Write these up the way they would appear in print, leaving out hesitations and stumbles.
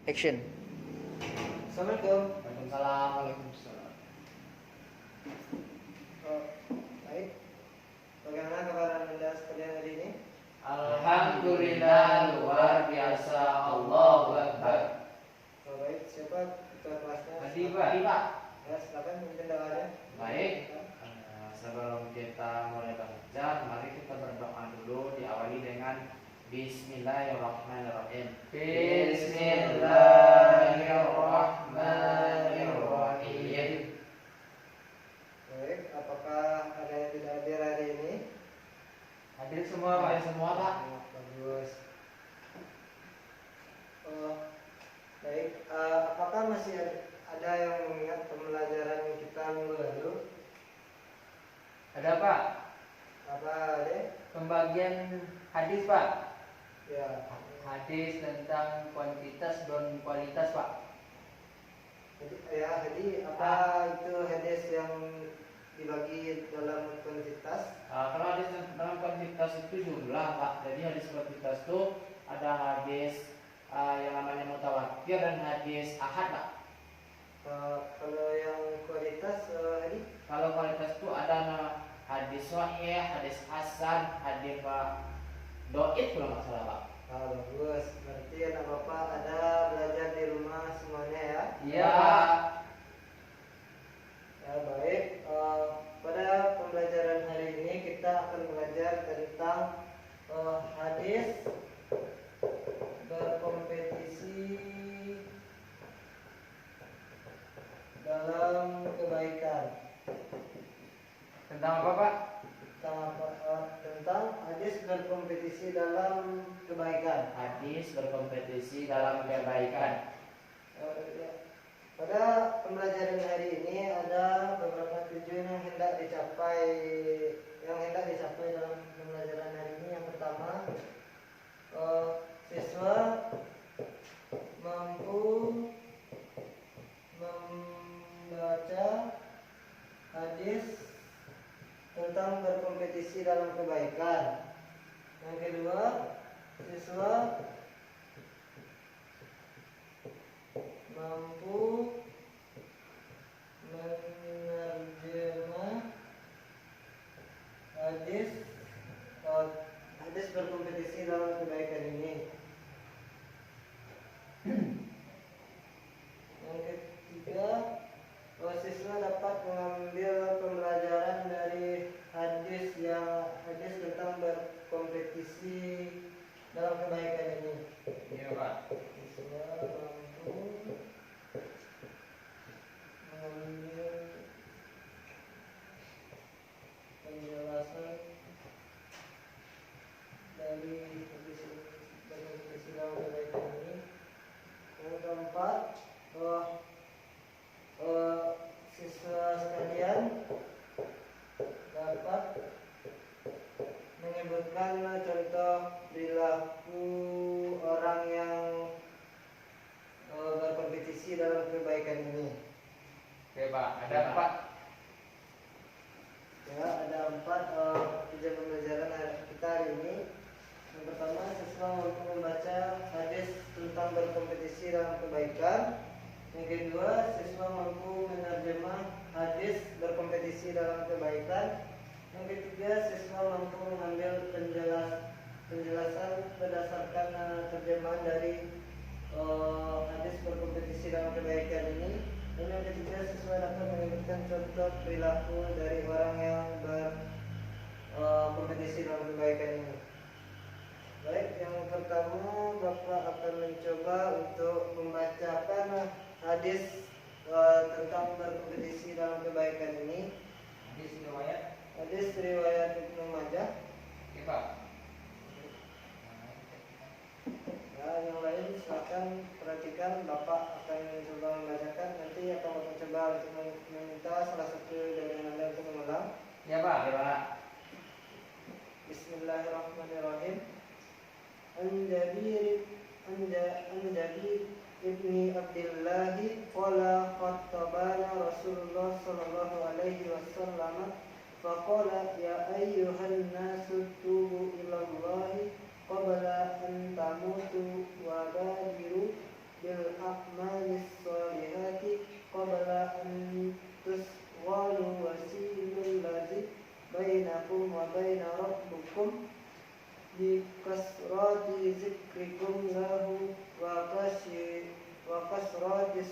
Action. Assalamualaikum. Waalaikumsalam. Waalaikumsalam. Oh, baik. Bagaimana kabar Anda sekalian hari ini? Alhamdulillah luar biasa. Allahu Akbar. Oh, baik. Siapa ketua kelasnya? Hadi Pak. Ya, silakan mungkin doanya. Baik. Sebelum kita mulai belajar, mari kita berdoa dulu, diawali dengan Bismillahirrahmanirrahim. Bismillahirrahmanirrahim. Baik, apakah ada yang tidak hadir hari ini? Hadir semua Pak. Pak. Bagus. Oh, baik. Apakah masih ada yang mengingat pembelajaran kita minggu lalu? Ada Pak. Apa ada? Pembagian hadis Pak. Ya. Hadis tentang kuantitas dan kualitas Pak. Jadi apa itu hadis yang dibagi dalam kuantitas? Kalau hadis dalam kuantitas itu jumlah Pak. Jadi hadis kuantitas itu ada hadis yang namanya mutawatir dan hadis ahad Pak. Kalau yang kualitas hadis? Kalau kualitas itu ada hadis sahih, hadis hasan, hadis doib kalau nggak salah Pak. Bagus. Berarti anak bapak ada belajar di rumah semuanya ya? Iya. Ya baik. Pada pembelajaran hari ini kita akan belajar tentang hadis berkompetisi dalam kebaikan. Tentang apa Pak? Tentang hadis berkompetisi dalam kebaikan. Hadis berkompetisi dalam kebaikan. Ya. Pada pembelajaran hari ini ada beberapa tujuan yang hendak dicapai dalam pembelajaran hari ini. Yang pertama, siswa mampu membaca hadis tentang berkompetisi dalam kebaikan. Yang kedua, siswa mampu menerjemah hadis berkompetisi dalam kebaikan ini. Yang ketiga, siswa dapat mengambil pembelajaran dari hadis tentang berkompetisi dalam kebaikan ini. Iya Pak. Siswa mampu mengambil penjelasan dari hadis berkompetisi dalam kebaikan ini. Yang keempat, siswa sekalian dapat menyebutkan contoh perilaku orang yang berkompetisi dalam kebaikan ini. Oke Pak. Ada Pak. Ya, ada 4 tujuan pembelajaran kita hari ini. Yang pertama, siswa mampu membaca hadis tentang berkompetisi dalam kebaikan. Yang kedua, siswa mampu menerjemah hadis berkompetisi dalam kebaikan. Yang ketiga, siswa mampu mengambil penjelasan berdasarkan terjemahan dari hadis berkompetisi dalam kebaikan ini. Dan yang ketiga, siswa dapat menyebutkan contoh perilaku dari orang yang berkompetisi dalam kebaikan ini. Baik, yang pertama Bapak akan mencoba untuk membacakan hadis tentang berkompetisi dalam kebaikan ini. Hadis riwayat Ibnu Majah. Oke Pak. Ya, yang lain silakan perhatikan. Bapak akan mencoba membacakan. Nanti akan Bapak coba untuk meminta salah satu dari Anda untuk mengulang. Ya Pak. Ya Pak. Bismillahirrahmanirrahim. An-Jabir ibni Abdillahi qala khattabana Rasulullah sallallahu alaihi wasallam faqala ya ayyuhan nasu tubu ilallahi qabla an tamutu wa badiru bil kasrati zikrikum lahu wa kasrati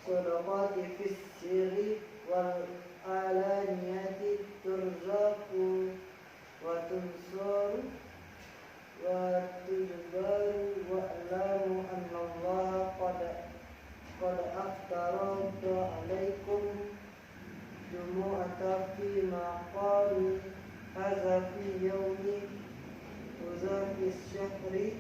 sadaqati fis sirri wal alaniyati turzaku wa tunsaru wa tujbaru wa'lamu anna Allah qad aftarada alaikum jumu'ata fi maqami hadza fi yawmi hadza fi syahri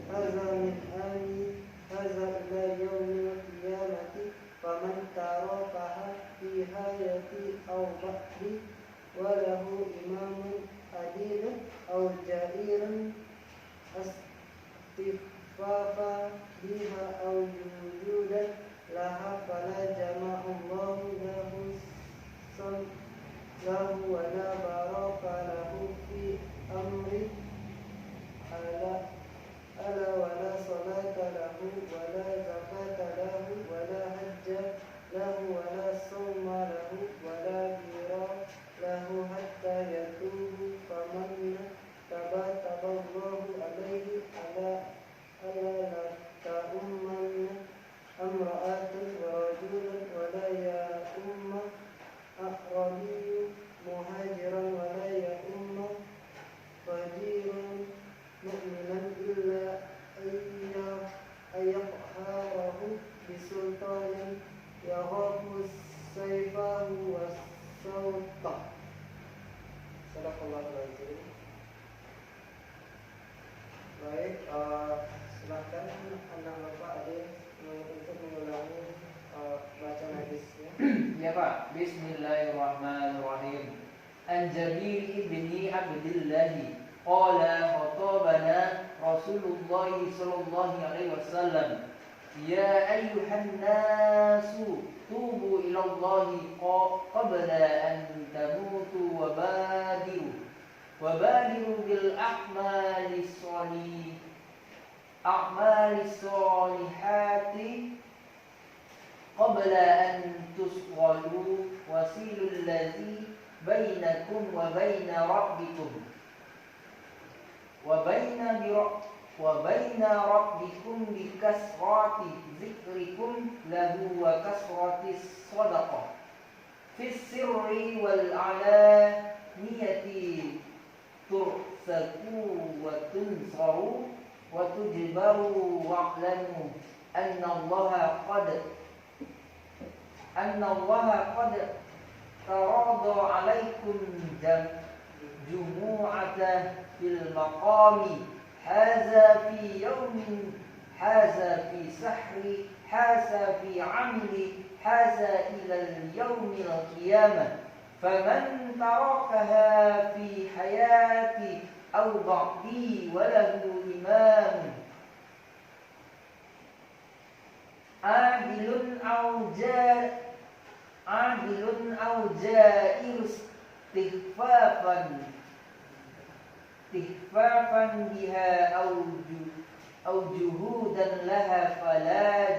hadza min ami hadza ila yawmi qiyamati faman tarakaha fi hayati aw ba'di wa lahu imamun adilun aw jairun astighfafa biha aw jujudan laha fala jama'allahu lahu wa la baraka lahu fi amri ala wa la salata lahu wa la zakata lahu wa la hajja lahu wa la sawma lahu wa la bira lahu hatta yatubu faman taballahu alaihi ala la ta'umman amra'atun wa rajulun wa la ya umma aqrabiyyu muhajiran wa la ya umma fajirun mu'minan illa ayyaqharahu bisultanin yahafu sayfahu wa sawtah. Sadaqallahu alazim. Baik, silakan anak bapak adik untuk mengulangi bacaan hadisnya. Ya Pak, Bismillahirrahmanirrahim. An Jabir ibni Abdullah qala khatabana Rasulullah sallallahu alaihi wasallam ya ayyuhan nasu tubu ila Allah qabla an tamutu wa badiru bil a'malis salihati qabla an tusqalu wasilul ladzi bainakum wa baina rabbikum wa baina rabbikum bi kasrati zikrikum lahu wa kasrati sadaqah fis sirri wal alaniyati tursaku wa tunsaru wa tujbaru wa'lamu anna Allah qad tarada alaikum jumu'ata fil maqami hadza fi yawmin hadza fi sahri hadza fi amli hadza ila al-yawmi al-qiyamah faman tarakaha fi hayati aw ba'di wa lahu imam adilun aw jairus istihfafan biha aw juhudan laha fala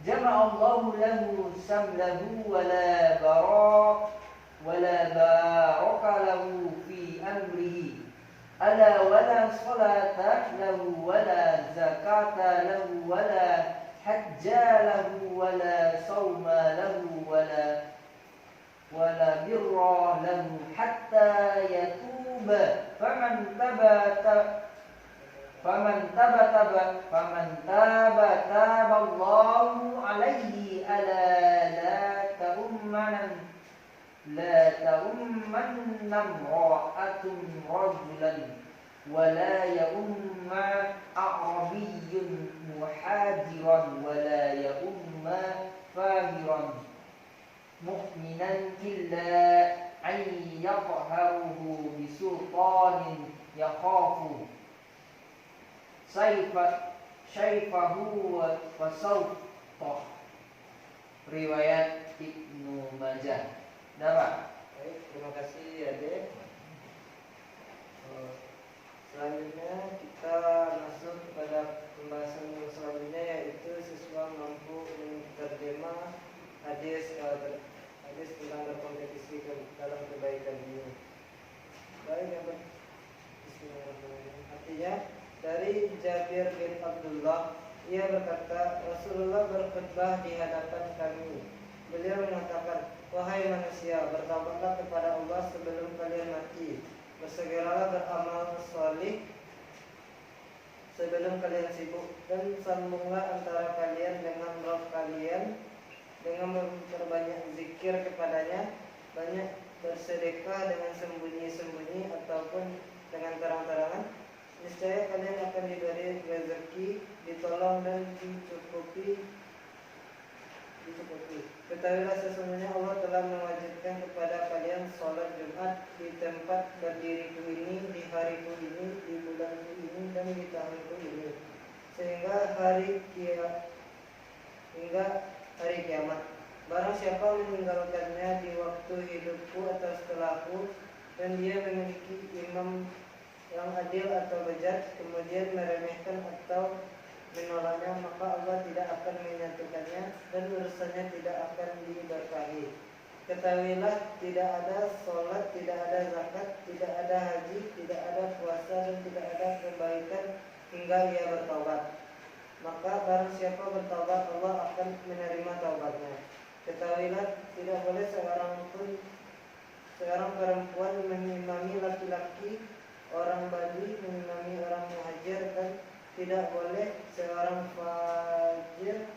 jama'allahu lahu samlahu wala baraka lahu fi amrihi ala wala salata lahu wala zakata lahu wala hajja lahu wala sawma lahu wala birra lahu hatta yatuba faman taba Allahu alaihi ala la ta'ummanna imra'atun rajulan ولا يؤم أعربي محاجرا ولا يؤم فاجرا مؤمنا إلا أن يقهره بسلطان يخاف سيفه وسوطه. Riwayat Ibnu Majah. Dapat. Baik, terima kasih Adik. Selanjutnya kita masuk kepada pembahasan yang selanjutnya, yaitu siswa mampu menerjemah hadis tentang berkompetisi dalam kebaikan ini. selanjutnya dari Jabir bin Abdullah, ia berkata, Rasulullah berkhutbah di hadapan kami. Beliau mengatakan, wahai manusia, bertaubatlah kepada Allah sebelum kalian mati. Bersegeralah beramal salih sebelum kalian sibuk, dan sambunglah antara kalian dengan Rabb kalian dengan memperbanyak zikir kepadanya, banyak bersedekah dengan sembunyi-sembunyi ataupun dengan terang-terangan. Niscaya kalian akan diberi rezeki, ditolong dan dicukupi. Ketahuilah sesungguhnya Allah telah mewajibkan kepada kalian sholat Jumat di tempat berdiriku ini, di hariku ini, di bulanku ini, dan di tahunku ini, sehingga hari kiamat. Barang siapa meninggalkannya di waktu hidupku atau setelahku, dan dia memiliki imam yang adil atau bejat, kemudian meremehkan atau menolaknya, maka Allah tidak akan menyatukannya dan urusannya tidak akan diberkahi. Ketahuilah, tidak ada sholat, tidak ada zakat, tidak ada haji, tidak ada puasa, dan tidak ada kebaikan hingga ia bertaubat. Maka barang siapa bertaubat, Allah akan menerima taubatnya. Ketahuilah, tidak boleh seorang perempuan mengimami laki-laki, orang Bali mengimami orang muhajir, dan tidak boleh seorang fajir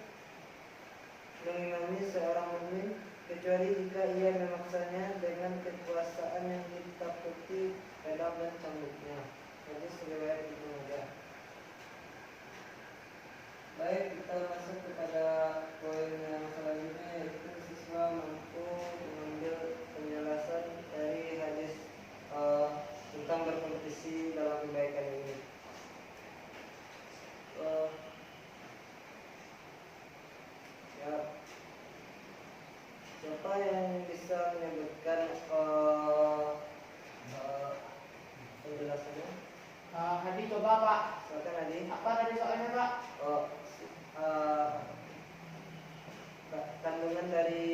mengimami seorang mukmin kecuali jika ia memaksanya dengan kekuasaan yang ditakuti dalam dan cambuknya. Hadis riwayat Ibnu Majah. Baik, kita masuk kepada poin yang selanjutnya, yaitu siswa mampu mengambil penjelasan dari hadis tentang berkompetisi dalam kebaikan ini. Siapa yang bisa menyebutkan penjelasannya? Hadi coba Pak. Silakan Hadi. Apa tadi soalnya Pak? Kandungan dari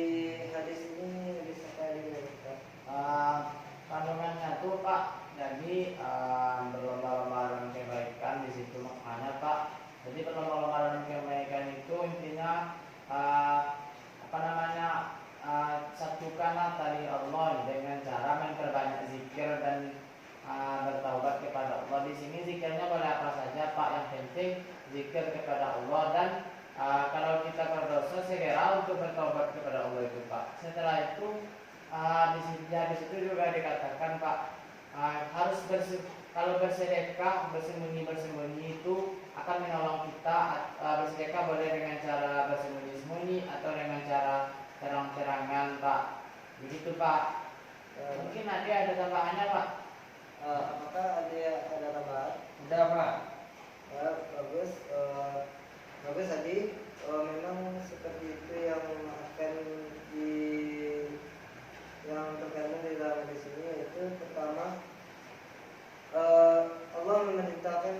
hadis ini bisa kali menyebutkan. Kandungannya tuh Pak, jadi berlomba-lomba dalam kebaikan di situ maknanya Pak. Jadi berlomba-lomba dalam kebaikan itu intinya satukanlah tali Allah dengan cara memperbanyak zikir dan bertaubat kepada Allah. Di sini zikirnya boleh apa saja Pak, yang penting zikir kepada Allah, dan kalau kita berdosa segera untuk bertaubat kepada Allah itu Pak. Setelah itu di situ juga dikatakan Pak, harus kalau bersedekah bersembunyi itu akan menolong kita. Bersedekah boleh dengan cara bersembunyi-sembunyi atau dengan cara terang-terangan Pak. Begitu Pak. Mungkin nanti ada tambahannya Pak. Apakah ada tambahan? Ada Pak. Bagus. Bagus tadi. Memang seperti itu yang akan yang terkandung di dalam hadis ini, yaitu pertama, Allah memerintahkan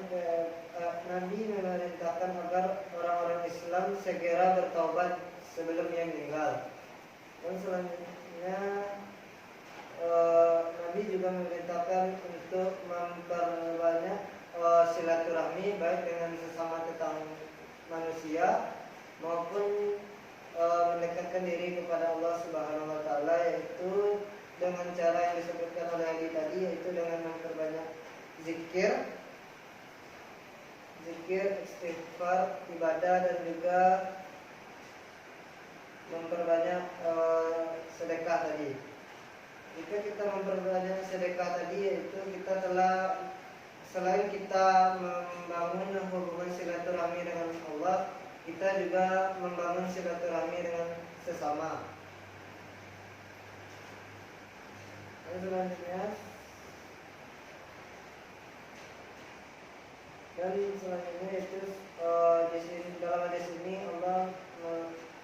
Nabi memerintahkan agar orang-orang Islam segera bertaubat sebelum ia meninggal. Dan selanjutnya Nabi juga memerintahkan untuk memperbanyak silaturahmi baik dengan sesama tetangga manusia maupun mendekatkan diri kepada Allah Subhanahu wa taala, yaitu dengan cara yang disebutkan oleh Ali tadi, yaitu dengan memperbanyak zikir, istighfar, ibadah, dan juga memperbanyak sedekah tadi. Jika kita memperbanyak sedekah tadi, yaitu kita telah, selain kita membangun hubungan silaturahmi dengan Allah, kita juga membangun silaturahmi dengan sesama. Dan selanjutnya itu di sini, dalam hadis ini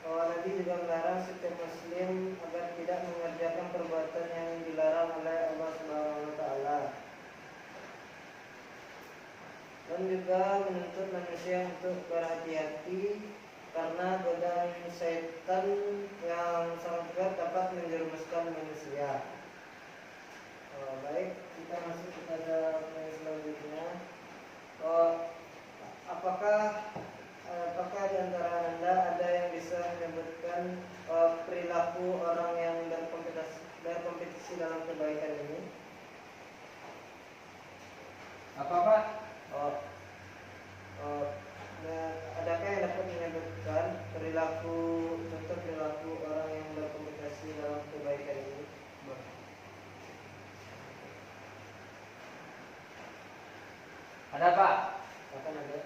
Nabi juga melarang setiap muslim agar tidak mengerjakan perbuatan yang dilarang oleh Allah Subhanahu wa taala. Dan juga menuntut manusia untuk berhati-hati karena godaan setan yang sangat kuat dapat menjerumuskan manusia. Baik, kita masuk kepada poin selanjutnya. Ada Pak. Akan ada.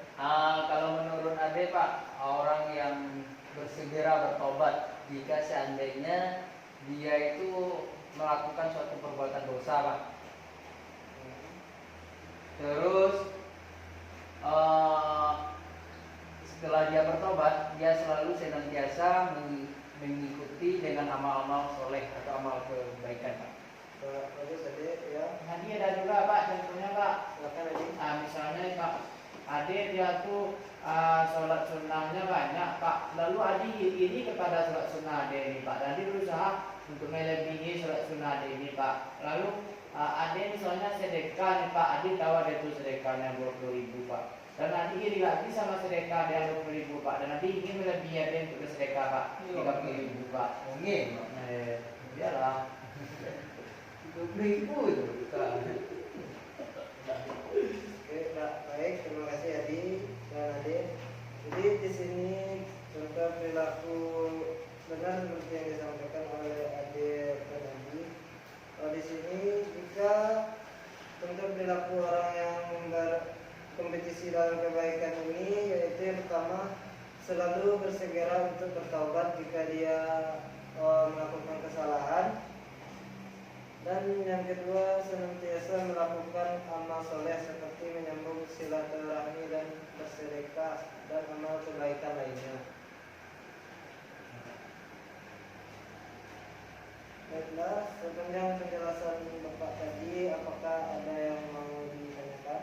Kalau menurut Ade Pak, orang yang bersegera bertobat jika seandainya dia itu melakukan suatu perbuatan dosa Pak. Terus setelah dia bertobat, dia selalu senantiasa mengikuti dengan amal-amal soleh atau amal kebaikan Pak. Bagus tadi ya. Nah, dia ada juga Pak, contohnya Pak. Silakan Adi. Misalnya Pak Ade dia tuh sholat sunnahnya banyak Pak. Lalu Adi iri kepada sholat sunnah Ade ini Pak. Dan dia berusaha untuk melebihi sholat sunnah Ade ini Pak. Lalu Ade misalnya sedekah nih Pak. Ade tahu ada itu sedekahnya 20.000 Pak. Dan Adi iri lagi sama sedekah dia 20.000 Pak. Dan Adi ingin melebihi Ade untuk sedekah Pak 30.000 Pak. Mungkin Biarlah. 20.000 itu. Oke, baik. Terima kasih Adi dan Ade. Jadi di sini contoh perilaku benar seperti yang disampaikan oleh Ade dan Adi. Di sini jika contoh perilaku orang yang berkompetisi dalam kebaikan ini, yaitu yang pertama selalu bersegera untuk bertaubat jika dia melakukan kesalahan. Dan yang kedua, senantiasa melakukan amal soleh seperti menyambung silaturahmi dan bersedekah dan amal kebaikan lainnya. Baiklah, sepanjang penjelasan Bapak tadi, apakah ada yang mau ditanyakan?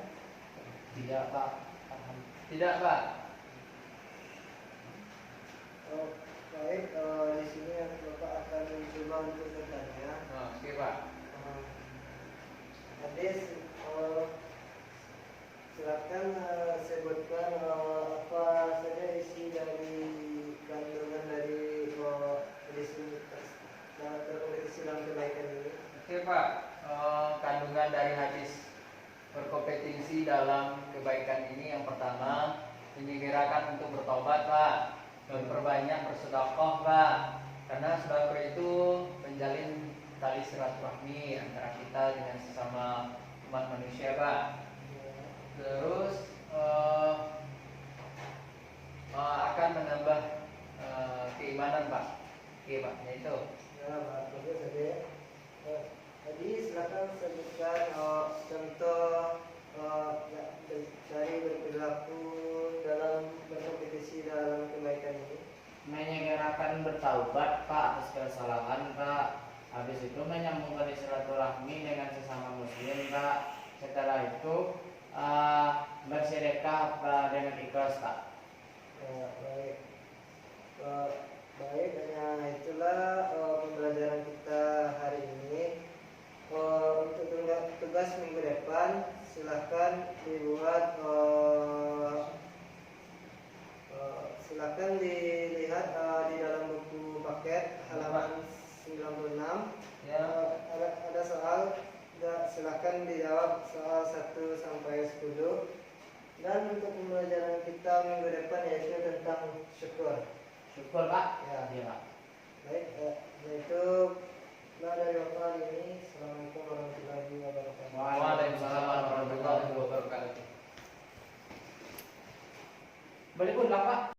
Tidak Pak. Tidak Pak. Oh, baik, di sini Bapak akan mencoba untuk bertanya. Oke Pak. Ades, silakan sebutkan apa saja isi dari kandungan dari kompetisi dalam kebaikan ini. Oke Pak. Kandungan dari hadis berkompetisi dalam kebaikan ini yang pertama menyegerakan untuk bertobat Pak, memperbanyak bersedekah Pak, karena sedekah itu menjalin tali silaturahmi antara kita dengan sesama umat manusia Pak. Terus akan menambah keimanan Pak. Oke Pak, yaitu. Ya, Pak, bagus saja. Tadi silakan sebutkan contoh dari berperilaku dalam berkompetisi dalam kebaikan ini. Menyegerakan bertaubat Pak atas kesalahan Pak. Habis itu menyambung tali silaturahmi dengan sesama muslim Pak. Setelah itu bersedekah dengan ikhlas Pak. Baik. Baik, hanya itulah pembelajaran kita hari ini. Untuk tugas minggu depan silahkan dibuat, silahkan dilihat di dalam buku paket halaman 96. Ya. Ada soal, silahkan dijawab soal 1 sampai 10. Dan untuk pembelajaran kita minggu depan yaitu tentang syukur. Syukur Pak. Ya. Iya Pak. Baik, yaitu dari Bapak ini